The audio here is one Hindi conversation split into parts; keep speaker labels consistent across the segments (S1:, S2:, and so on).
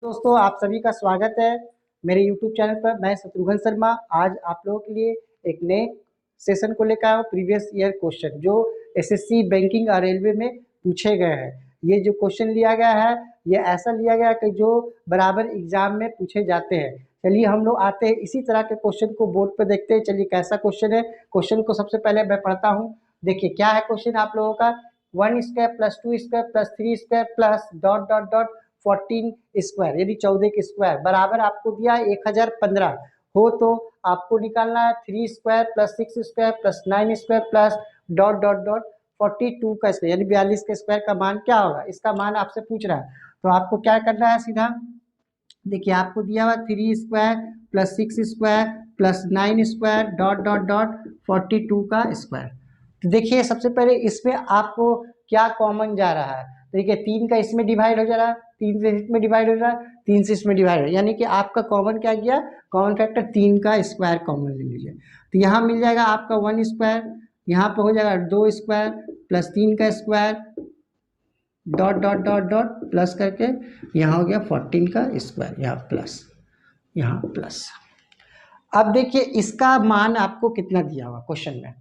S1: दोस्तों आप सभी का स्वागत है मेरे YouTube चैनल पर। मैं शत्रुघ्न शर्मा आज आप लोगों के लिए एक नए सेशन को लेकर आया हूँ। प्रीवियस ईयर क्वेश्चन जो एसएससी बैंकिंग और रेलवे में पूछे गए हैं, ये जो क्वेश्चन लिया गया है ये ऐसा लिया गया है कि जो बराबर एग्जाम में पूछे जाते हैं। चलिए हम लोग आते हैं इसी तरह के क्वेश्चन को बोर्ड पर देखते हैं। चलिए कैसा क्वेश्चन है, क्वेश्चन को सबसे पहले मैं पढ़ता हूँ। देखिए क्या है क्वेश्चन आप लोगों का। 1 square plus 2 square plus 3 square plus dot dot dot 14 square यानी 14 के स्क्वायर बराबर आपको दिया 1015 हो तो आपको निकालना है 3 square plus 6 square plus 9 square plus dot dot dot 42 का स्क्वायर यानी 42 के स्क्वायर का मान क्या होगा, इसका मान आपसे पूछ रहा है। तो आपको क्या करना है, सीधा देखिए आपको दिया हुआ 3 square plus 6 square plus 9 square dot dot dot 42 का स्क्वायर। तो देखिए सबसे पहले इसमें आपको क्या कॉमन जा रहा है। देखिए 3 का इसमें डिवाइड हो जा रहा है, 3 से इसमें डिवाइड हो रहा है, 3 से इसमें डिवाइड हो, यानी कि आपका कॉमन क्या गया, कॉमन फैक्टर 3 का स्क्वायर कॉमन ले लीजिए। तो यहाँ मिल जाएगा आपका 1 स्क्वायर, यहाँ पर हो जाएगा 2 स्क्वायर प्लस 3 का square dot dot dot dot plus करके यहाँ हो गया 14 का स्क्वायर, यहाँ प्लस यहाँ प्लस। अब देखिए इसका मान आपको कितना दिया हुआ क्वेश्चन में,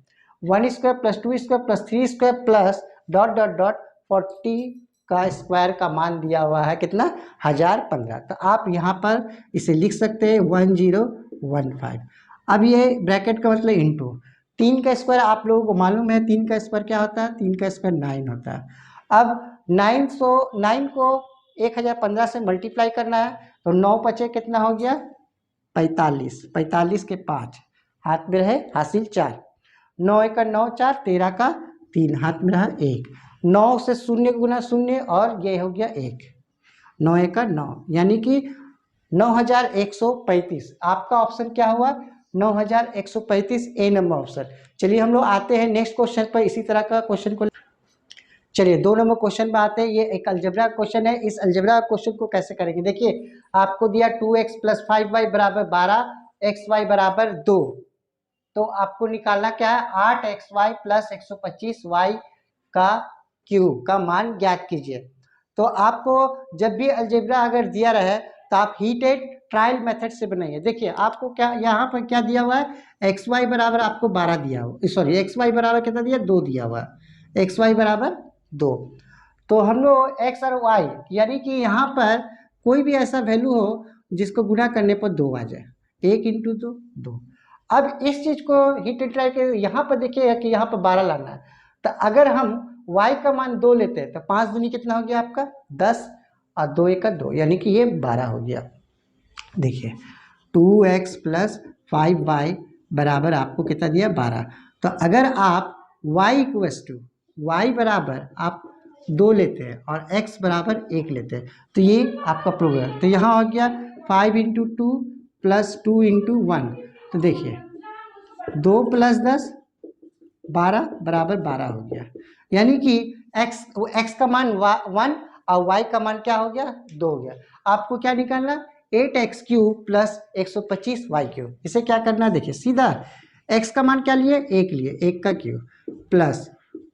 S1: 1 square plus 2 square plus 3 square plus dot dot dot 40 का स्क्वायर का मान दिया हुआ है कितना, 1015। तो आप यहाँ पर इसे लिख सकते हैं 1015। अब ये ब्रैकेट का मतलब इंटू 3 का स्क्वायर, आप लोगों को मालूम है 3 का स्क्वायर क्या होता है, 3 का स्क्वायर 9 होता है। अब 9 को 1015 से मल्टीप्लाई करना है तो 9 पचे कितना हो गया 45, 45 के 5 हाथ में रहे हासिल 4, 9 एक का 9 4 13 का 3 हाथ में रहा 1, 9 से शून्य गुना शून्य और ये हो गया 1, 9 एक का 9 यानी कि 9135। आपका ऑप्शन क्या हुआ 9135, ए नंबर ऑप्शन। चलिए हम लोग आते हैं नेक्स्ट क्वेश्चन पर। इसी तरह का क्वेश्चन को चलिए 2 नंबर क्वेश्चन में आते हैं। ये एक अलजेब्रा क्वेश्चन है। इस अलजेब्रा क्वेश्चन को कैसे करेंगे, देखिए आपको दिया 2x प्लस 5y बराबर 12, xy बराबर 2। तो आपको निकालना क्या है 8xy प्लस 125y का क्यूब का मान ज्ञात कीजिए। तो आपको जब भी अलजेब्रा अगर दिया रहे तो आप हीटेड ट्रायल मेथड से बनाइए। देखिए आपको क्या यहाँ पर क्या दिया हुआ है, xy बराबर आपको 12 दिया हुआ, सॉरी xy बराबर कितना दिया 2 दिया हुआ है, xy बराबर 2। तो हम लोग x और y यानी कि यहाँ पर कोई भी ऐसा वैल्यू हो जिसको गुणा करने पर 2 आ जाए, 1 इंटू 2 2। अब इस चीज को हिट ट्राई के यहाँ पर देखिए कि यहाँ पर 12 लाना है। तो अगर हम y का मान 2 लेते हैं तो 5 दूनी कितना हो गया आपका 10 और 2 एक का 2 यानी कि ये 12 हो गया। देखिए 2x प्लस 5y बराबर आपको कितना दिया 12। तो अगर आप y इक्वस टू वाई बराबर आप 2 लेते हैं और x बराबर 1 लेते हैं तो ये आपका प्रूव है। तो यहाँ हो गया 5 इंटू 2 प्लस 2 इंटू 1। तो देखिए 2 प्लस 10 12 बराबर 12 हो गया, यानी कि x का मान 1 और y का मान क्या हो गया 2 हो गया। आपको क्या निकालना 8x cube plus 125y cube. इसे क्या करना देखिए सीधा x का मान क्या लिए 1 लिए, 1 का क्यूब प्लस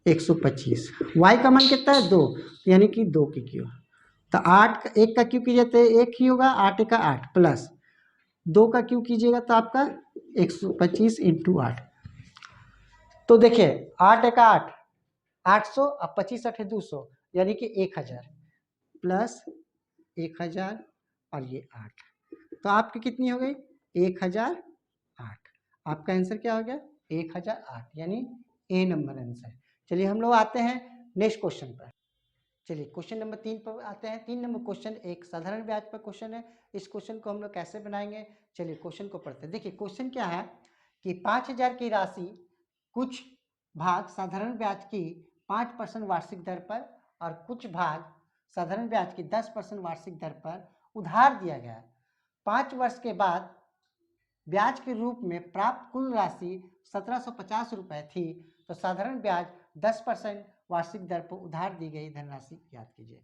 S1: 125, y का मान कितना है 2 यानी कि 2 की क्यूब। तो 8 1 का क्यूब कीजिए तो 1 ही होगा, 8 का 8 प्लस 2 का क्यूब कीजिएगा तो आपका 125 इंटू 8। तो देखिए 8 का 8 800 और 25 8 200 यानी कि 1000 प्लस 1000 और ये 8, तो आपकी कितनी हो गई 1008। आपका आंसर क्या हो गया 1008 यानी ए नंबर आंसर। चलिए हम लोग आते हैं नेक्स्ट क्वेश्चन पर। चलिए क्वेश्चन नंबर 3 पर आते हैं। 3 नंबर क्वेश्चन एक साधारण ब्याज पर क्वेश्चन है। इस क्वेश्चन को हम लोग कैसे बनाएंगे, चलिए क्वेश्चन को पढ़ते हैं। देखिए क्वेश्चन क्या है कि 5000 की राशि कुछ भाग साधारण ब्याज की 5% वार्षिक दर पर और कुछ भाग साधारण ब्याज की 10% वार्षिक दर पर उधार दिया गया है। 5 वर्ष के बाद ब्याज के रूप में प्राप्त कुल राशि 1750 रुपये थी। तो साधारण ब्याज 10% वार्षिक दर पर उधार दी गई धनराशि याद कीजिए।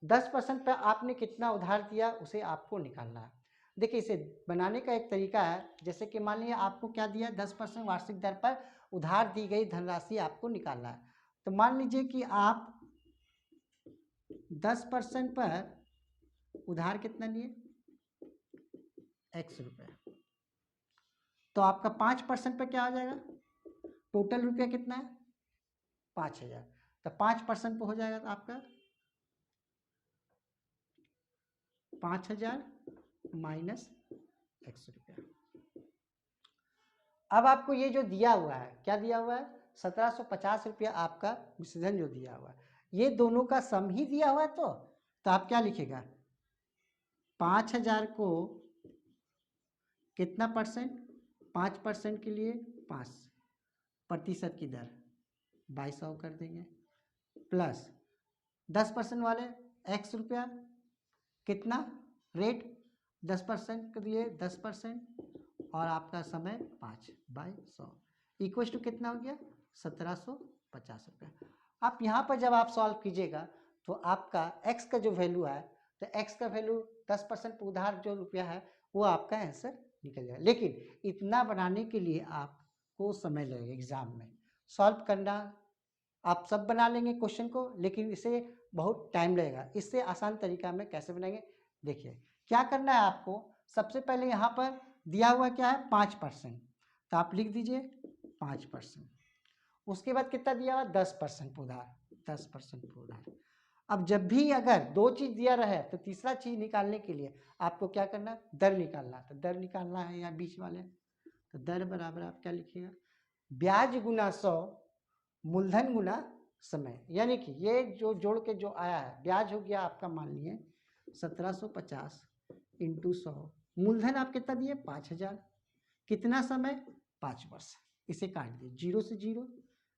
S1: 10% पर आपने कितना उधार दिया उसे आपको निकालना है। देखिए इसे बनाने का एक तरीका है, जैसे कि मान लीजिए आपको क्या दिया 10% वार्षिक दर पर उधार दी गई धनराशि आपको निकालना है। तो मान लीजिए कि आप 10% पर उधार कितना लिए, x रुपये, तो आपका 5% पे क्या हो जाएगा, टोटल रुपया कितना है 5,000, तो 5% पे हो जाएगा तो आपका 5,000 माइनस x रुपया। अब आपको ये जो दिया हुआ है, क्या दिया हुआ है, 1750 रुपया आपका विसर्जन जो दिया हुआ है, ये दोनों का सम ही दिया हुआ है, तो आप क्या लिखेगा, 5,000 को कितना परसेंट, 5% के लिए 5% की दर 2200 कर देंगे, प्लस 10% वाले x रुपया, कितना रेट, 10% के लिए 10%, और आपका समय 5/100 इक्वल टू कितना हो गया, 1750 रुपया। आप यहाँ पर जब आप सॉल्व कीजिएगा तो आपका x का जो वैल्यू है, तो x का वैल्यू 10% उधार जो रुपया है वो आपका आंसर निकल जाएगा। लेकिन इतना बनाने के लिए आपको समय लगेगा, एग्जाम में सॉल्व करना आप सब बना लेंगे क्वेश्चन को, लेकिन इसे बहुत टाइम लगेगा। इससे आसान तरीका में कैसे बनाएंगे, देखिए क्या करना है आपको, सबसे पहले यहाँ पर दिया हुआ क्या है 5%, तो आप लिख दीजिए 5%। उसके बाद कितना दिया हुआ 10% उधार, 10% उधार। अब जब भी अगर दो चीज दिया रहे तो तीसरा चीज निकालने के लिए आपको क्या करना, दर निकालना, तो दर निकालना है यहाँ बीच वाले, तो दर बराबर आप क्या लिखिएगा, ब्याज गुना 100 मूलधन गुना समय, यानी कि ये जो जोड़ के जो आया है, ब्याज हो गया आपका मान लिए 1750 इंटू 100, मूलधन आप कितना दिए 5,000, कितना समय 5 वर्ष, इसे काट दिए, 0 से 0,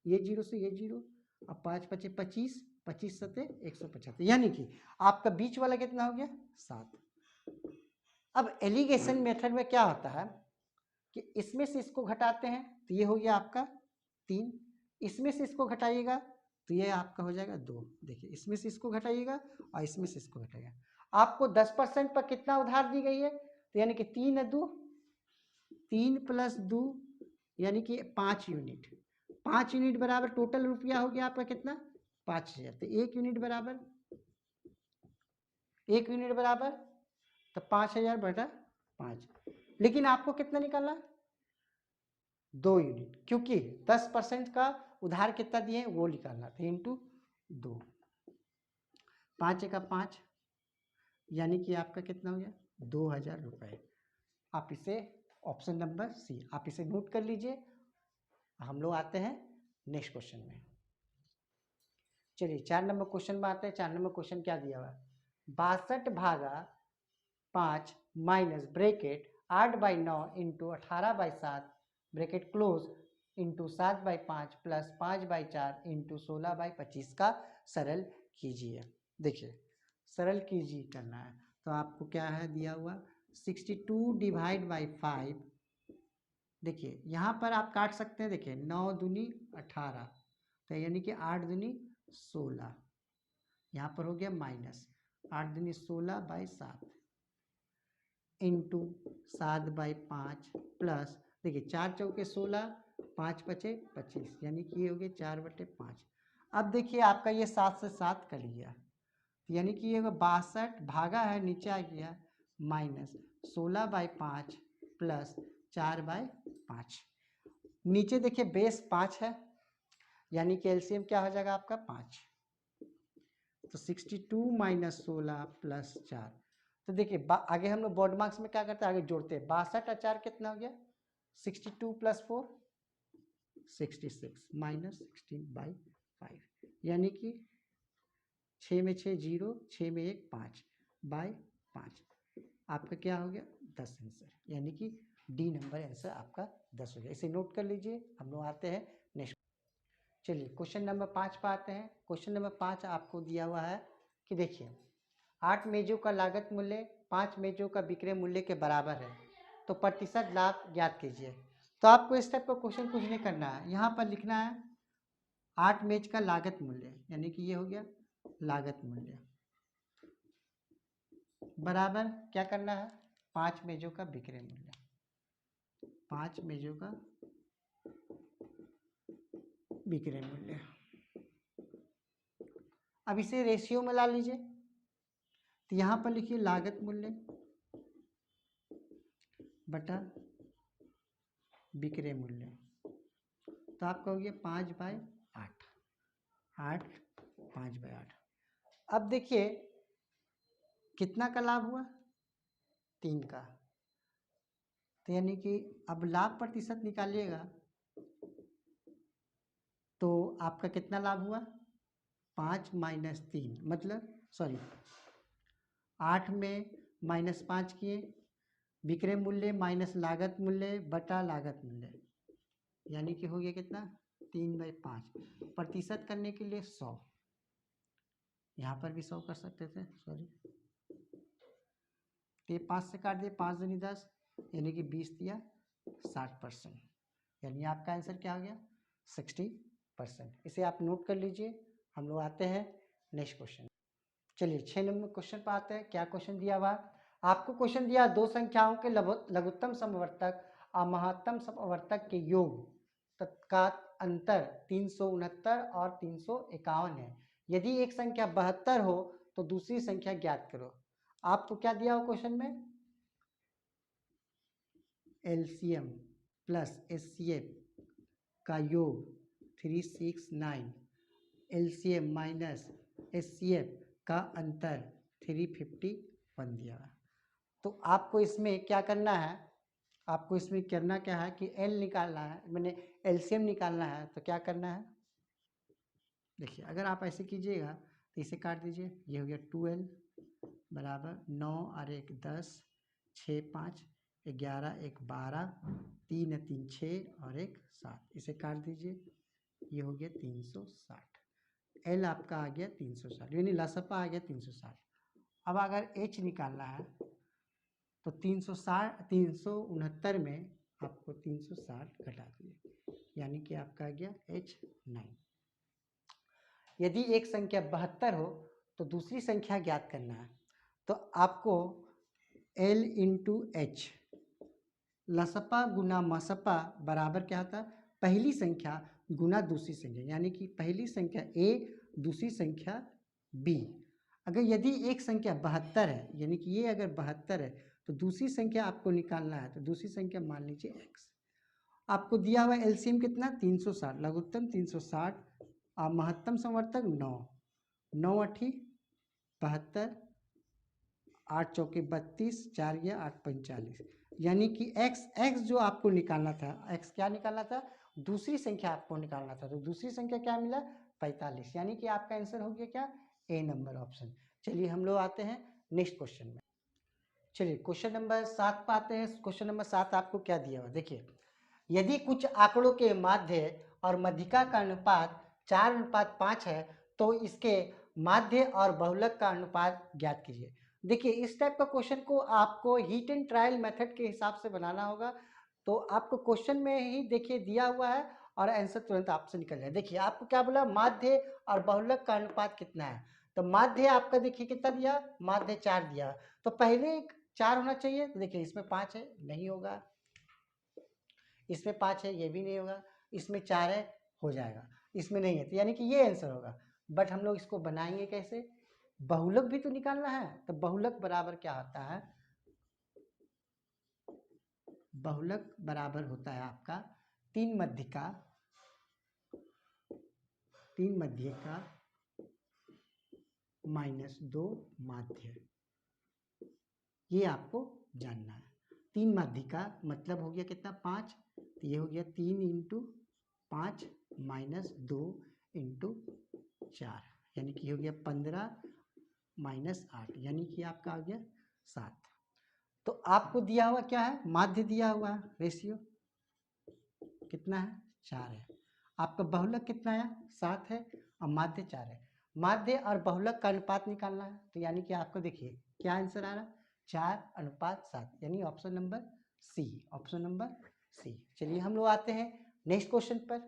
S1: ये 0 से ये 0, अब 5 पचे 25, 25 सते 175, यानी कि आपका बीच वाला कितना हो गया 7। अब एलिगेशन मेथड में क्या होता है कि इसमें से इसको घटाते हैं, तो ये हो गया आपका 3, इसमें से इसको घटाइएगा तो ये आपका हो जाएगा 2। देखिए इसमें से इसको घटाइएगा और इसमें से इसको घटाइएगा, आपको 10% पर कितना उधार दी गई है, तो यानी कि 3 2, 3 + 2 यानी कि 5 यूनिट, 5 यूनिट बराबर टोटल रुपया हो गया आपका कितना 5,000, तो 1 यूनिट बराबर, 1 यूनिट बराबर तो 5,000 बटा 5, लेकिन आपको कितना निकालना 2 यूनिट, क्योंकि 10% का उधार कितना दिए वो निकालना था, इंटू 2, 5 का 5, यानी कि आपका कितना हो गया 2,000 रुपये। आप इसे ऑप्शन नंबर सी आप इसे नोट कर लीजिए। हम लोग आते हैं नेक्स्ट क्वेश्चन में। चलिए 4 नंबर क्वेश्चन में आते हैं। 4 नंबर क्वेश्चन क्या दिया हुआ है, 62/5 minus bracket 8/9 into 18/7 bracket close into 7/5 plus 5/4 into 16/25 का सरल कीजिए। देखिए सरल कीजिए करना है तो आपको क्या है दिया हुआ 62 डिवाइड बाई 5, देखिए यहाँ पर आप काट सकते हैं, देखिए 9 दूनी 18, तो यानी कि 8 दूनी 16, यहाँ पर हो गया माइनस 8 दूनी 16/7 इंटू 7/5 प्लस, देखिए 4 चौके 16, 5 पचे 25, यानी कि ये हो गया 4/5। अब देखिए आपका ये 7 से 7 कट गया, यानी कि ये 62 भागा है नीचे आ गया माइनस 16/5 प्लस 4/5, नीचे देखिए बेस 5 है, यानी कि एलसीएम क्या हो जाएगा आपका 5, तो 62 माइनस 16 प्लस 4, तो देखिए आगे हम लोग बोर्ड मार्क्स में क्या करते हैं, आगे जोड़ते हैं, 62 और 4 कितना हो गया 62 + 4 66 माइनस 16/5, यानी कि 6 में 6 0, 6 में 1 5/5, आपका क्या हो गया 10 आंसर, यानी कि डी नंबर आंसर आपका 10 हो गया। इसे नोट कर लीजिए। हम लोग आते हैं नेक्स्ट। चलिए क्वेश्चन नंबर 5 पर आते हैं। क्वेश्चन नंबर 5 आपको दिया हुआ है कि देखिए 8 मेजों का लागत मूल्य 5 मेजों का विक्रय मूल्य के बराबर है, तो प्रतिशत लाभ ज्ञात कीजिए। तो आपको इस टाइप का क्वेश्चन कुछ नहीं करना है, यहाँ पर लिखना है 8 मेज का लागत मूल्य, यानी कि ये हो गया लागत मूल्य बराबर क्या करना है 5 मेजों का विक्रय मूल्य, 5 मेजों का विक्रय मूल्य। अब इसे रेशियो में ला लीजिए, तो यहाँ पर लिखिए लागत मूल्य बटा विक्रय मूल्य, तो आपका हो गया 5/8, 8 5/8। अब देखिए कितना का लाभ हुआ, 3 का, तो यानी कि अब लाभ प्रतिशत निकालिएगा तो आपका कितना लाभ हुआ, 5 - 3 मतलब सॉरी 8 में -5 किए, विक्रय मूल्य माइनस लागत मूल्य बटा लागत मूल्य, यानी कि हो गया कितना 3/5। प्रतिशत करने के लिए 100, यहाँ पर भी 100 कर सकते थे, सॉरी, तो ये 5 से काट दिए, 5 दूनी 10, यानी कि 20 दिया 60%, यानी आपका आंसर क्या हो गया 60%। इसे आप नोट कर लीजिए। हम लोग आते हैं नेक्स्ट क्वेश्चन। चलिए 6 नंबर क्वेश्चन पर आते हैं। क्या क्वेश्चन दिया हुआ, आपको क्वेश्चन दिया दो संख्याओं के लघुत्तम समवर्तक और महत्तम समवर्तक के योग का अंतर 369 और 351 है। यदि एक संख्या 72 हो तो दूसरी संख्या ज्ञात करो। आपको क्या दिया हो क्वेश्चन में, एलसीएम प्लस एचसीएफ का योग 369, एलसीएम माइनस एचसीएफ का अंतर 351 दिया। तो आपको इसमें क्या करना है, आपको इसमें करना क्या है कि एल निकालना है, मैंने एलसीएम निकालना है। तो क्या करना है, देखिए अगर आप ऐसे कीजिएगा तो इसे काट दीजिए, ये हो गया 2L बराबर 9 और 1 10, 6 5 11 1 12, 3 3 6 और 1 7, इसे काट दीजिए, ये हो गया 360। एल आपका आ गया 360, यानी लसपा आ गया 360। अब अगर एच निकालना है तो 369 में आपको 360 घटा दिए, यानी कि आपका आ गया H9। यदि एक संख्या 72 हो तो दूसरी संख्या ज्ञात करना है। तो आपको L इंटू एच, लसपा गुना मसपा बराबर क्या होता है, पहली संख्या गुना दूसरी संख्या, यानी कि पहली संख्या A दूसरी संख्या B। अगर यदि एक संख्या 72 है, यानी कि ये अगर 72 है तो दूसरी संख्या आपको निकालना है, तो दूसरी संख्या मान लीजिए x। आपको दिया हुआ एलसीएम कितना 360, लघुत्तम 360 और महत्तम समवर्तक 9, 9 8 72, 8 चौके 32, 4 गया 8 45, यानी कि x जो आपको निकालना था, x क्या निकालना था, दूसरी संख्या आपको निकालना था, तो दूसरी संख्या क्या मिला 45, यानी कि आपका आंसर हो गया क्या ए नंबर ऑप्शन। चलिए हम लोग आते हैं नेक्स्ट क्वेश्चन में। चलिए क्वेश्चन नंबर 7 पे आते हैं। क्वेश्चन नंबर 7 आपको क्या दिया हुआ, देखिए यदि कुछ आंकड़ों के माध्य और मध्यिका का अनुपात 4:5 है तो इसके माध्य और बहुलक का अनुपात ज्ञात कीजिए। देखिए इस टाइप का क्वेश्चन को आपको हीट एंड ट्रायल मेथड के हिसाब से बनाना होगा। तो आपको क्वेश्चन में ही देखिए दिया हुआ है और आंसर तुरंत आपसे निकल जाए। देखिए आपको क्या बोला, माध्य और बहुलक का अनुपात कितना है, तो माध्य आपका देखिए कितना दिया, माध्य 4 दिया, तो पहले 4 होना चाहिए। तो देखिए इसमें 5 है, नहीं होगा, इसमें 5 है, ये भी नहीं होगा, इसमें 4 है, हो जाएगा, इसमें नहीं है, तो यानी कि ये आंसर होगा। बट हम लोग इसको बनाएंगे कैसे, बहुलक भी तो निकालना है। तो बहुलक बराबर क्या होता है, बहुलक बराबर होता है आपका 3 मध्यिका, 3 मध्यिका माइनस 2 माध्य, ये आपको जानना है। 3 माध्यिका मतलब हो गया कितना 5, तो ये हो गया 3 इंटू 5 माइनस 2 इंटू 4, यानी कि हो गया 15 माइनस 8, यानी कि आपका आ गया 7। तो आपको दिया हुआ क्या है, माध्य दिया हुआ है, रेशियो कितना है 4 है, आपका बहुलक कितना है 7 है और माध्य 4 है। माध्य और बहुलक का अनुपात निकालना है, तो यानी कि आपको देखिए क्या आंसर आ रहा है 4:7, यानी option number C, option number C. चलिए हम लोग आते हैं नेक्स्ट क्वेश्चन पर।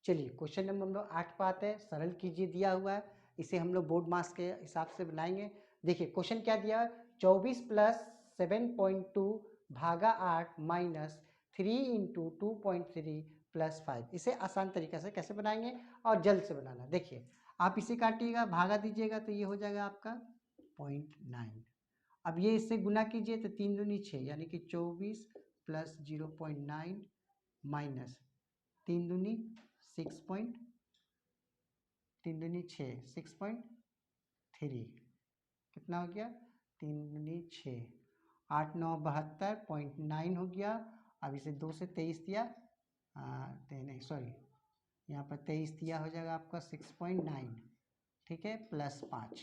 S1: चलिए क्वेश्चन नंबर 8 पर आते हैं। सरल कीजिए, दिया हुआ है, इसे हम लोग बोर्ड मार्क्स के हिसाब से बनाएंगे। देखिए क्वेश्चन क्या दिया है, 24 + 7.2 भागा 8 माइनस 3 इंटू 2.3 + 5। इसे आसान तरीके से कैसे बनाएंगे और जल्द से बनाना। देखिए आप इसे काटिएगा, भागा दीजिएगा, तो ये हो जाएगा आपका 0.9। अब ये इससे गुना कीजिए तो 3 दूनी 6 यानी कि 24 प्लस 0.9 माइनस 3 दूनी 6.3 कितना हो गया 3 दूनी 6 8 9 72.9 हो गया। अब इसे 2 से 23 दिया नहीं सॉरी यहाँ पर 23 दिया हो जाएगा आपका 6.9 ठीक है प्लस 5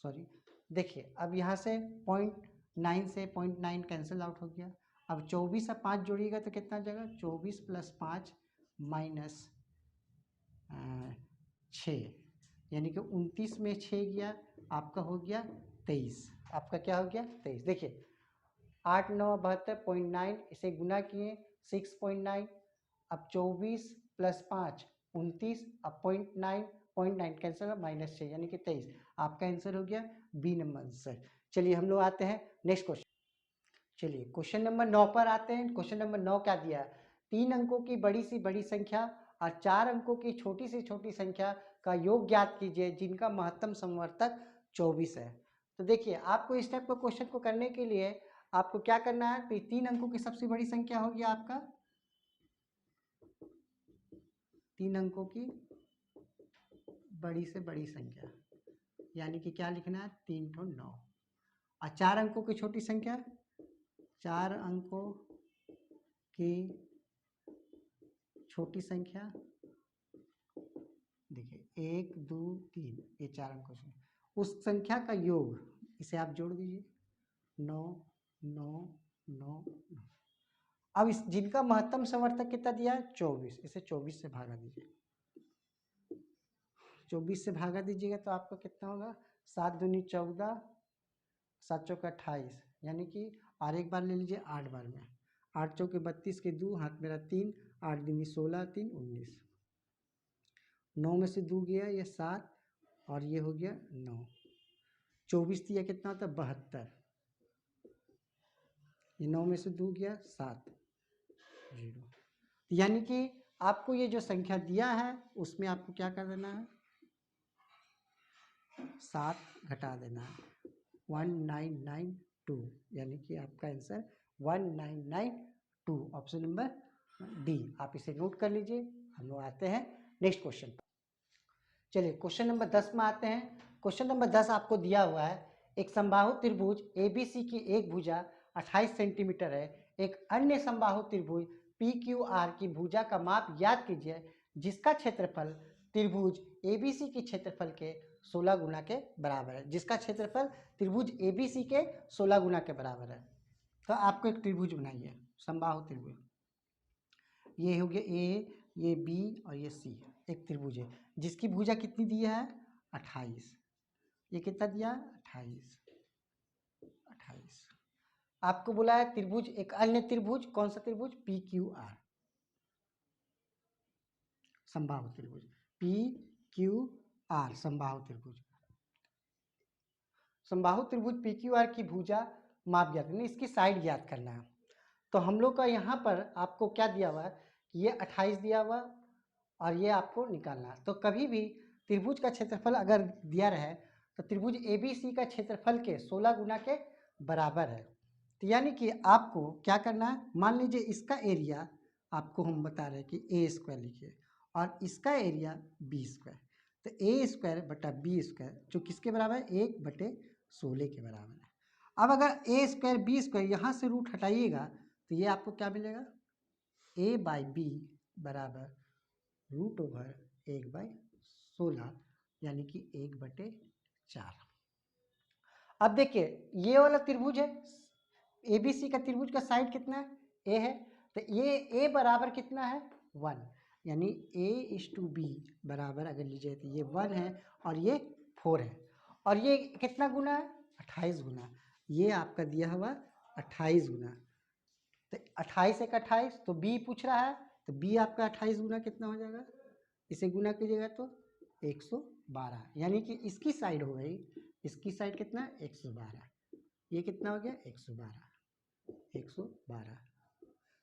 S1: सॉरी देखिए अब यहाँ से 0.9 से 0.9 कैंसिल आउट हो गया। अब 24 और 5 जोड़िएगा तो कितना हो जाएगा 24 प्लस 5 माइनस 6 यानी कि 29 में 6 गया आपका हो गया 23। आपका क्या हो गया 23। देखिए 8 9 72.9 इसे गुना किए 6.9 अब 24 प्लस 5 29 अब 0.9 कैंसिल माइनस 6 यानी कि 23। आपका आंसर हो गया बी नंबर आंसर। चलिए हम लोग आते हैं नेक्स्ट क्वेश्चन। चलिए क्वेश्चन नंबर 9 पर आते हैं। क्वेश्चन नंबर 9 क्या दिया है 3 अंकों की बड़ी सी बड़ी संख्या और 4 अंकों की छोटी सी छोटी संख्या का योग ज्ञात कीजिए जिनका महत्तम समवर्तक 24 है। तो देखिए आपको इस टाइप का क्वेश्चन को करने के लिए आपको क्या करना है तो 3 अंकों की सबसे बड़ी संख्या होगी आपका 3 अंकों की बड़ी से बड़ी संख्या यानी कि क्या लिखना है 3 तो 9 और 4 अंकों की छोटी संख्या 4 अंकों की छोटी संख्या देखिए 1 2 3 ये 4 अंकों से उस संख्या का योग इसे आप जोड़ दीजिए 9 9 9 9। अब इस जिनका महत्तम समवर्तक कितना दिया है 24 इसे 24 से भागा दीजिए 24 से भागा दीजिएगा तो आपका कितना होगा 7 दूनी 14 7 चौका 28 यानी कि और एक बार ले लीजिए 8 बार में 8 चौके 32 के 2 हाथ मेरा 3 8 दूनी 16 3 19 9 में से 2 गया ये 7 और ये हो गया 9 24 दिया कितना होता है 72 ये 9 में से 2 गया 7 0 यानी कि आपको ये जो संख्या दिया है उसमें आपको क्या कर देना है 7 घटा देना है 1992 यानी कि आपका आंसर 1992 ऑप्शन नंबर डी। आप इसे नोट कर लीजिए। हम लोग आते हैं नेक्स्ट क्वेश्चन पर। चलिए क्वेश्चन नंबर 10 में आते हैं। क्वेश्चन नंबर 10 आपको दिया हुआ है एक समबाहु त्रिभुज ABC की एक भुजा 28 सेंटीमीटर है। एक अन्य समबाहु त्रिभुज PQR की भुजा का माप ज्ञात कीजिए जिसका क्षेत्रफल त्रिभुज ABC के क्षेत्रफल के 16 गुना के बराबर है। जिसका क्षेत्रफल त्रिभुज ABC के 16 गुना के बराबर है। तो आपको एक त्रिभुज बनाइए समबाहु त्रिभुज ये हो गया A ये B और ये C एक त्रिभुज है जिसकी भुजा कितनी दी है 28। ये कितना दिया 28। आपको बोला है त्रिभुज एक अन्य त्रिभुज कौन सा त्रिभुज PQR समबाहु त्रिभुज PQR समबाहु त्रिभुज समबाहु त्रिभुज PQR की भुजा माप ज्ञात करना इसकी साइड ज्ञात करना है। तो हम लोग का यहाँ पर आपको क्या दिया हुआ है कि ये 28 दिया हुआ और ये आपको निकालना है। तो कभी भी त्रिभुज का क्षेत्रफल अगर दिया रहे तो त्रिभुज ABC का क्षेत्रफल के 16 गुना के बराबर है। तो यानी कि आपको क्या करना है मान लीजिए इसका एरिया आपको हम बता रहे हैं कि A स्क्वायर लिखिए और इसका एरिया B स्क्वायर। तो A स्क्वायर बटा B स्क्वायर जो किसके बराबर है 1/16 के बराबर है। अब अगर A स्क्वायर B स्क्वायर यहाँ से रूट हटाइएगा तो ये आपको क्या मिलेगा A/B बराबर √1/16 यानी कि 1/4। अब देखिए ये वाला त्रिभुज है ABC का त्रिभुज का साइड कितना है A है। तो ये A बराबर कितना है 1 यानी A/B बराबर अगर लीजिए तो ये 1 है और ये 4 है और ये कितना गुना है 28 गुना। ये आपका दिया हुआ 28 गुना। तो 28 एक 28 तो B पूछ रहा है तो B आपका 28 गुना कितना हो जाएगा इसे गुना कीजिएगा तो 112 यानी कि इसकी साइड हो गई इसकी साइड कितना 112 ये कितना हो गया 112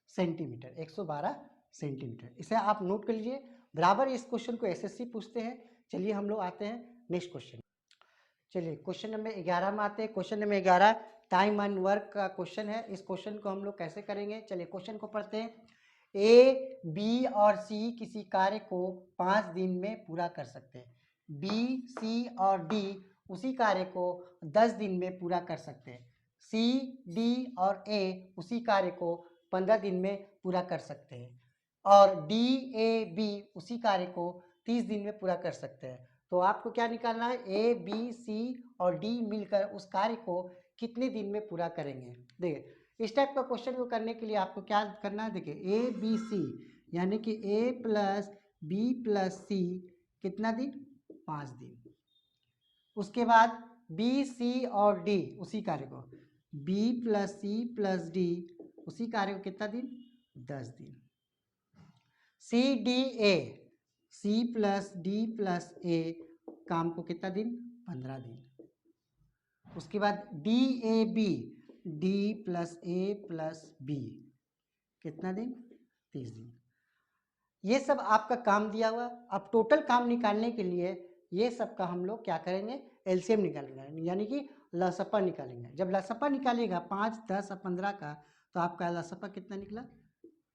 S1: सेंटीमीटर 112 सेंटीमीटर। इसे आप नोट कर लीजिए बराबर। इस क्वेश्चन को SSC पूछते हैं। चलिए हम लोग आते हैं नेक्स्ट क्वेश्चन। चलिए क्वेश्चन नंबर 11 में आते हैं। Question number 11 time and work का क्वेश्चन है। इस क्वेश्चन को हम लोग कैसे करेंगे, चलिए क्वेश्चन को पढ़ते हैं। ए, बी और सी किसी कार्य को 5 दिन में पूरा कर सकते हैं। बी, सी और डी उसी कार्य को 10 दिन में पूरा कर सकते हैं। सी, डी और ए उसी कार्य को 15 दिन में पूरा कर सकते हैं। और डी, ए, बी उसी कार्य को 30 दिन में पूरा कर सकते हैं। तो आपको क्या निकालना है, ए, बी, सी और डी मिलकर उस कार्य को कितने दिन में पूरा करेंगे। देखिए इस टाइप का क्वेश्चन को करने के लिए आपको क्या करना है, देखिए ए, बी, सी यानी कि ए प्लस बी प्लस सी कितना दिन, 5 दिन। उसके बाद बी, सी और डी उसी कार्य को, B plus C plus D उसी कार्य को कितना दिन, 10 दिन। C, D, A, C plus D plus A काम को कितना दिन, 15 दिन। उसके बाद D, A, B, D plus A plus B कितना दिन, 30 दिन। ये सब आपका काम दिया हुआ। अब टोटल काम निकालने के लिए ये सब का हम लोग क्या करेंगे, एलसीएम निकालेंगे, यानी कि लसपा निकालेंगे। जब लसपा निकालिएगा 5, 10 और 15 का, तो आपका लसपा कितना निकला,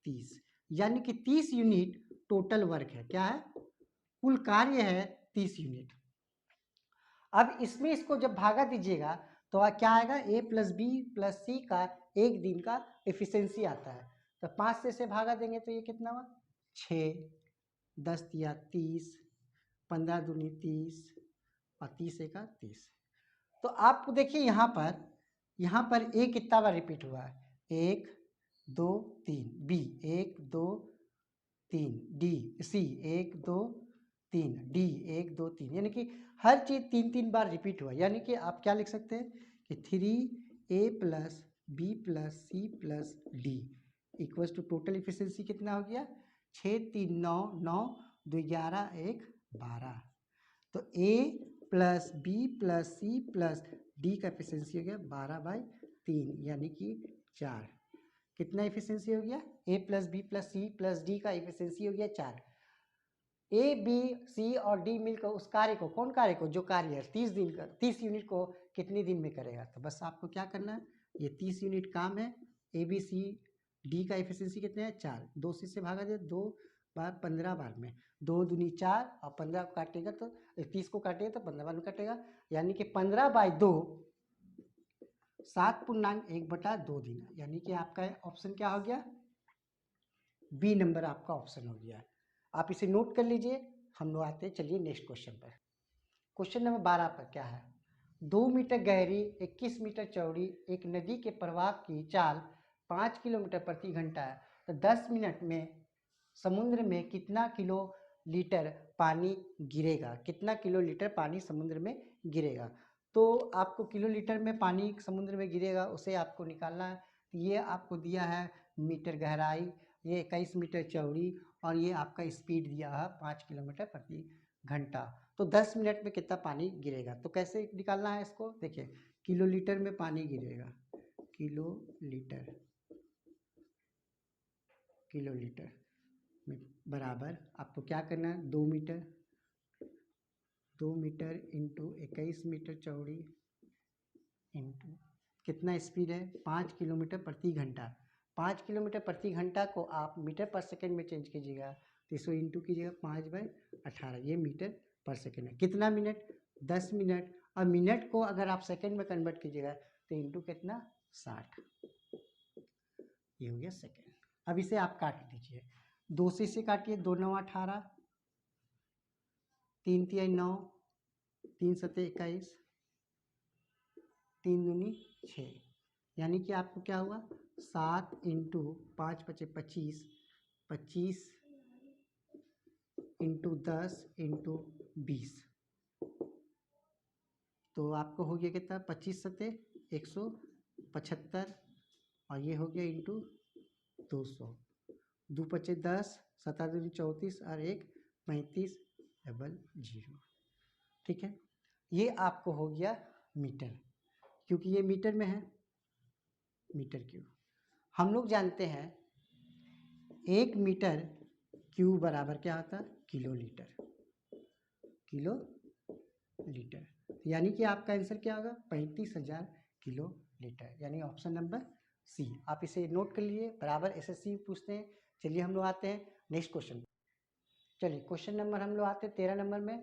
S1: 30, यानी कि 30 यूनिट टोटल वर्क है। क्या है, कुल कार्य है 30 यूनिट। अब इसमें इसको जब भागा दीजिएगा तो क्या आएगा, ए प्लस बी प्लस सी का एक दिन का एफिशिएंसी आता है। तो 5 से भागा देंगे तो ये कितना हुआ, 6, 10 दिया 30, 15 दूनी 30 और 30 एका 30। तो आपको देखिए यहाँ पर ए कितना बार रिपीट हुआ है, 1, 2, 3, बी 1, 2, 3, डी, सी 1, 2, 3, डी 1, 2, 3, यानी कि हर चीज़ 3-3 बार रिपीट हुआ। यानी कि आप क्या लिख सकते हैं कि 3a plus B plus C plus D equals to total efficiency कितना हो गया, 6, 3, 9, 9, 2, 11, 1, 12। तो a plus B plus C plus D का एफिशिएंसी हो गया 12/3, यानी कि 4। कितना एफिशिएंसी हो गया, a plus B plus C plus D का एफिशिएंसी हो गया 4। ए, बी, सी और डी मिलकर उस कार्य को, कौन कार्य को, जो कार्य है 30 दिन का, 30 यूनिट को कितने दिन में करेगा। तो बस आपको क्या करना है, ये 30 यूनिट काम है। ए, बी, सी, डी का एफिशिएंसी कितने हैं, 4, 2 से भागा दे, 2 बार 15 बार में, 2 दूनी 4 और 15 को काटेगा तो 30 को काटेगा तो 15 बार में कटेगा, यानी कि 15/2 7.1/2 दिन, यानी कि आपका ऑप्शन क्या हो गया, बी नंबर आपका ऑप्शन हो गया। आप इसे नोट कर लीजिए। हम लोग आते हैं, चलिए नेक्स्ट क्वेश्चन पर। क्वेश्चन नंबर 12 पर क्या है, 2 मीटर गहरी 21 मीटर चौड़ी एक नदी के प्रवाह की चाल 5 किलोमीटर प्रति घंटा है। तो 10 मिनट में समुद्र में कितना किलो लीटर पानी गिरेगा, कितना किलो लीटर पानी समुद्र में गिरेगा। तो आपको किलो लीटर में पानी समुद्र में गिरेगा उसे आपको निकालना है। तो ये आपको दिया है मीटर गहराई, ये 21 मीटर चौड़ी और ये आपका स्पीड दिया है 5 किलोमीटर प्रति घंटा। तो 10 मिनट में कितना पानी गिरेगा। तो कैसे निकालना है इसको, देखिए किलो लीटर में पानी गिरेगा, किलो लीटर में बराबर आपको क्या करना है, 2 मीटर इंटू 21 मीटर चौड़ी इंटू कितना स्पीड है, 5 किलोमीटर प्रति घंटा। 5 किलोमीटर प्रति घंटा को आप मीटर पर सेकंड में चेंज कीजिएगा तो इसको इंटू कीजिएगा 5/18, ये मीटर पर सेकंड है। कितना मिनट, 10 मिनट। और मिनट को अगर आप सेकंड में कन्वर्ट कीजिएगा तो इंटू कितना, 60, ये हो गया सेकंड। अब इसे आप काट लीजिए, 2 से इसे काटिए, 2 9 18, 3 3 9, 3 7 21, 3 दूनी 6, यानी कि आपको क्या हुआ, 7 इंटू 5 × 25, 25 इंटू 10 इंटू 20, तो आपको हो गया कितना, 25 7 175 और ये हो गया इंटू 200, 2 × 10, 7 दूनी 34 और 1 35 00। ठीक है, ये आपको हो गया मीटर, क्योंकि ये मीटर में है, मीटर क्यूब। हम लोग जानते हैं 1 मीटर क्यूब बराबर क्या होता है, किलो लीटर। यानी कि आपका आंसर क्या होगा 35,000 किलो लीटर, यानी ऑप्शन नंबर सी। आप इसे नोट कर लीजिए, बराबर एसएससी पूछते हैं। चलिए हम लोग आते हैं नेक्स्ट क्वेश्चन। चलिए क्वेश्चन नंबर हम लोग आते हैं 13 नंबर में।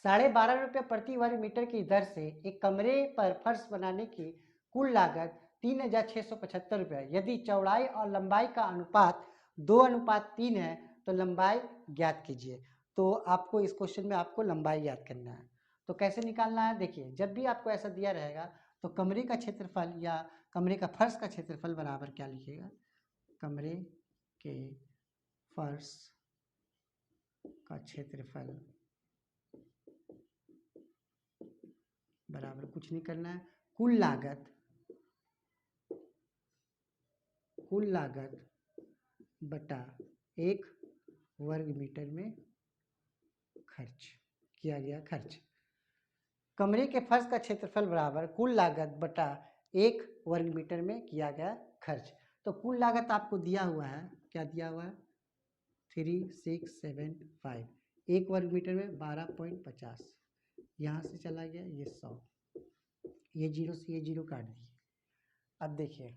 S1: 12.5 रुपये प्रति वर्ग मीटर की दर से एक कमरे पर फर्श बनाने की कुल लागत 3,675 रुपये। यदि चौड़ाई और लंबाई का अनुपात 2:3 है तो लंबाई ज्ञात कीजिए। तो आपको इस क्वेश्चन में आपको लंबाई ज्ञात करना है। तो कैसे निकालना है, देखिए जब भी आपको ऐसा दिया रहेगा तो कमरे का क्षेत्रफल या कमरे का फर्श का क्षेत्रफल बराबर क्या लिखिएगा, कमरे के फर्श का क्षेत्रफल बराबर कुछ नहीं करना है, कुल लागत बटा 1 वर्ग मीटर में खर्च किया गया खर्च। कमरे के फर्श का क्षेत्रफल बराबर कुल लागत बटा 1 वर्ग मीटर में किया गया खर्च। तो कुल लागत आपको दिया हुआ है, क्या दिया हुआ है 3675, 1 वर्ग मीटर में 12.50, यहाँ से चला गया ये 100, ये जीरो से ये जीरो काट दिए। अब देखिए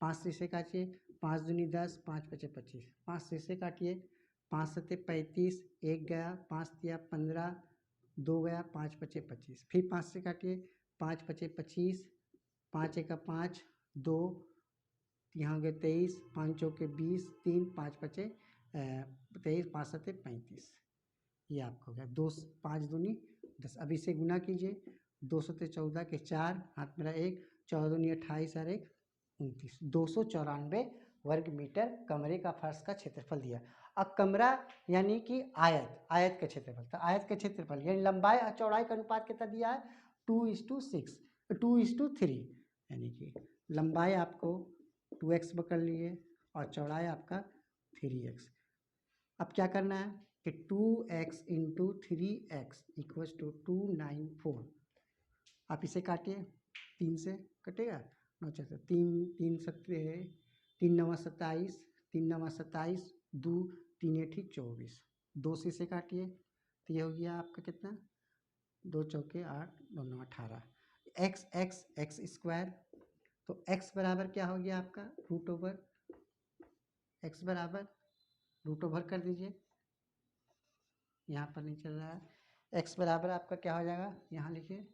S1: 5 से काटिए, 5 दूनी 10, 5 पचे 25, 5 से काटिए, 5 सत्ते 35, 1 गया, 5 दिया 15, 2 गया, 5 पचे 25, फिर 5 से काटिए, 5 पचे 25, 5 एका 5, 2 यहाँ हो गया 23, 5 चौके 20, 3 5 पचे 23, 5 सत्ते 35, ये आपका हो गया 2, 5 दूनी 10। अब इसे गुना कीजिए, 2 सत्ते 14 के 4, हाथ मेरा 1, 14 दूनी 28 और 1 29, 294 वर्ग मीटर कमरे का फर्श का क्षेत्रफल दिया। अब कमरा यानी कि आयत का क्षेत्रफल, तो आयत का क्षेत्रफल यानी लंबाई और चौड़ाई का अनुपात कितना दिया है 2:6, 2:3, यानी कि लंबाई आपको 2x पकड़ लिए और चौड़ाई आपका 3x। अब क्या करना है कि 2x into 3x equals to 294। आप इसे काटिए, 3 से कटेगा, 9 4 3, 3 सत्ते 3 9 27, 3 9 27, 2 3 8 24, 2 से इसे काटिए तो ये हो गया आपका कितना 2 चौके 8, 2 9 18, एक्स स्क्वायर। तो x बराबर क्या हो गया आपका रूट ओवर, x बराबर रूट ओवर कर दीजिए, यहाँ पर नहीं चल रहा है। x बराबर आपका क्या हो जाएगा, यहाँ लिखिए,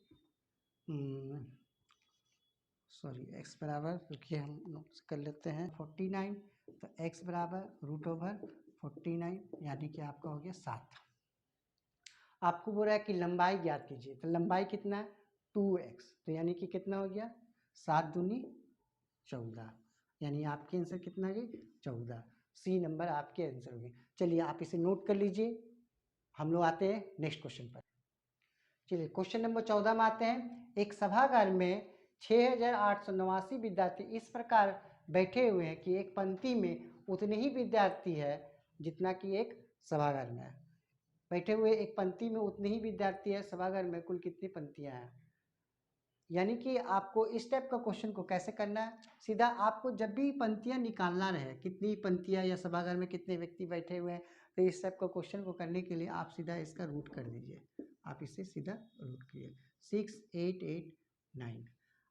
S1: सॉरी x बराबर, क्योंकि हम नोट्स कर लेते हैं 49, तो x बराबर रूट ओवर 49, यानी कि आपका हो गया 7। आपको बोल रहा है कि लंबाई ज्ञात कीजिए, तो लंबाई कितना है 2x, तो यानी कि कितना हो गया 7 दूनी 14, यानी आपके आंसर कितना गई 14। सी नंबर आपके आंसर हो गए। चलिए आप इसे नोट कर लीजिए। हम लोग आते हैं नेक्स्ट क्वेश्चन पर। चलिए क्वेश्चन नंबर 14 में आते हैं। एक सभागार में 6,889 विद्यार्थी इस प्रकार बैठे हुए हैं कि एक पंक्ति में उतने ही विद्यार्थी है जितना कि एक सभागार में है। बैठे हुए एक पंक्ति में उतने ही विद्यार्थी है, सभागार में कुल कितनी पंक्तियां हैं। यानी कि आपको इस टाइप का क्वेश्चन को कैसे करना है, सीधा आपको जब भी पंक्तियां निकालना रहे, कितनी पंक्तियां या सभागार में कितने व्यक्ति बैठे हुए हैं, तो इस टाइप का क्वेश्चन को करने के लिए आप सीधा इसका रूट कर दीजिए। आप इसे सीधा रूट कीजिए 6 8 8 9।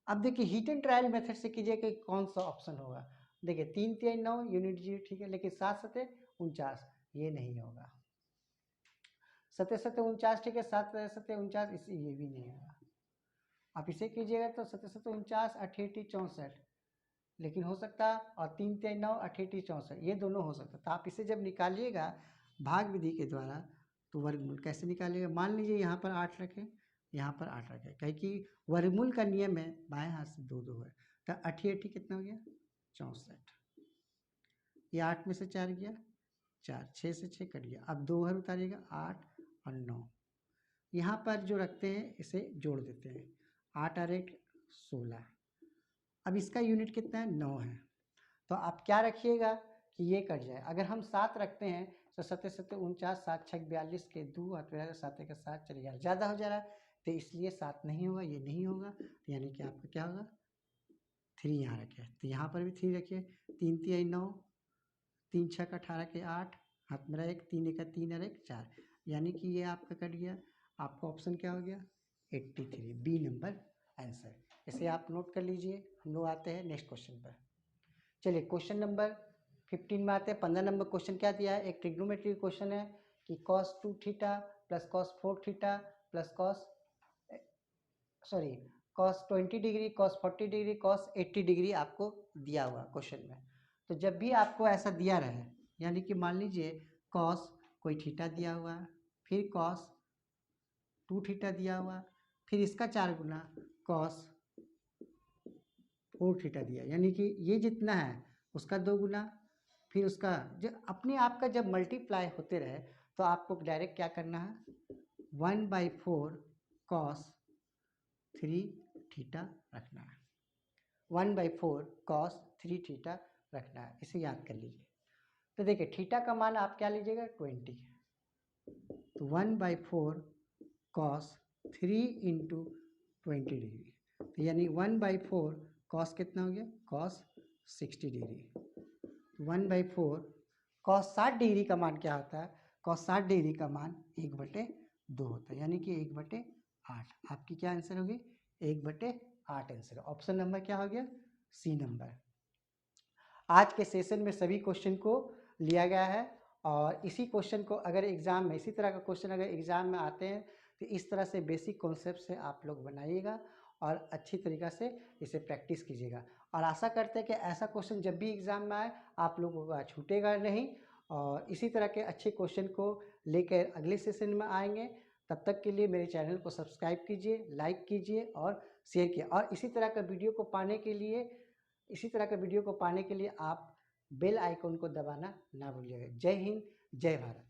S1: अब देखिए हीट एंड ट्रायल मेथड से कीजिए कि कौन सा ऑप्शन होगा। देखिए 3 3 9 यूनिट जी ठीक है, लेकिन 7 7 49 ये नहीं होगा। 7 7 49 ठीक है, 7 7 49 इसी ये भी नहीं होगा। आप इसे कीजिएगा तो 7 7 49 88 64, लेकिन हो सकता, और 3 3 9 88 64 ये दोनों हो सकता। तो आप इसे जब निकालिएगा भाग विधि के द्वारा तो वर्गमूल कैसे निकालिएगा, मान लीजिए यहाँ पर 8 रखें, यहाँ पर 8 रखें, कहीं कि वर्गमूल का नियम है बाएं हाथ से 2 2 है, तो 88 कितना हो गया 64, ये 8 में से 4 गया 4, 6 से 6 कट गया। अब 2 घर उतारिएगा 8 और 9, यहाँ पर जो रखते हैं इसे जोड़ देते हैं, 8 और 1 16। अब इसका यूनिट कितना है 9 है, तो आप क्या रखिएगा कि ये कट जाए। अगर हम 7 रखते हैं तो 7 7 49, 7 6 42 के 2 और 7 1 7 चले जाए, ज़्यादा हो जा रहा है तो इसलिए 7 नहीं होगा, ये नहीं होगा, तो यानी कि आपका क्या होगा 3 यहाँ रखे, तो यहाँ पर भी 3 रखिए, 3 3 9, 3 6 18 के 8, हाथ मेरा 1, 3 1 3 और 1 4, यानी कि ये आपका कट गया। आपका ऑप्शन क्या हो गया 83, बी नंबर आंसर। इसे आप नोट कर लीजिए। हम लोग आते हैं नेक्स्ट क्वेश्चन पर। चलिए क्वेश्चन नंबर 15 में आते हैं। 15 नंबर क्वेश्चन क्या दिया है, एक ट्रिग्नोमेट्री क्वेश्चन है कि cos 2 theta plus cos 4 theta plus cos 20 degree, cos 40 degree, cos 80 degree आपको दिया हुआ क्वेश्चन में। तो जब भी आपको ऐसा दिया रहे, यानी कि मान लीजिए cos कोई थीटा दिया हुआ है, फिर cos 2 थीटा दिया हुआ, फिर इसका 4 गुना cos 4 थीटा दिया, यानी कि ये जितना है उसका 2 गुना, फिर उसका जब अपने आप का जब मल्टीप्लाई होते रहे तो आपको डायरेक्ट क्या करना है, 1/4 cos 3 थीटा रखना है, 1/4 cos 3 थीटा रखना है। इसे याद कर लीजिए। तो देखिए थीटा का मान आप क्या लीजिएगा, 20, तो 1/4 cos 3 इंटू 20 डिग्री, तो यानी 1/4 cos कितना हो गया, cos 60 डिग्री। 1/4 cos 60 डिग्री का मान क्या होता है, cos 60 डिग्री का मान 1/2 होता है, यानी कि 1/8। आपकी क्या आंसर होगी, 1/8 आंसर। ऑप्शन नंबर क्या हो गया, सी नंबर। आज के सेशन में सभी क्वेश्चन को लिया गया है, और इसी क्वेश्चन को अगर एग्जाम में, इसी तरह का क्वेश्चन अगर एग्जाम में आते हैं तो इस तरह से बेसिक कॉन्सेप्ट से आप लोग बनाइएगा और अच्छी तरीक़ा से इसे प्रैक्टिस कीजिएगा। और आशा करते हैं कि ऐसा क्वेश्चन जब भी एग्ज़ाम में आए आप लोगों का छूटेगा नहीं, और इसी तरह के अच्छे क्वेश्चन को लेकर अगले सेशन में आएंगे। तब तक के लिए मेरे चैनल को सब्सक्राइब कीजिए, लाइक कीजिए और शेयर कीजिए। और इसी तरह का वीडियो को पाने के लिए आप बेल आइकन को दबाना ना भूलिएगा। जय हिंद, जय भारत।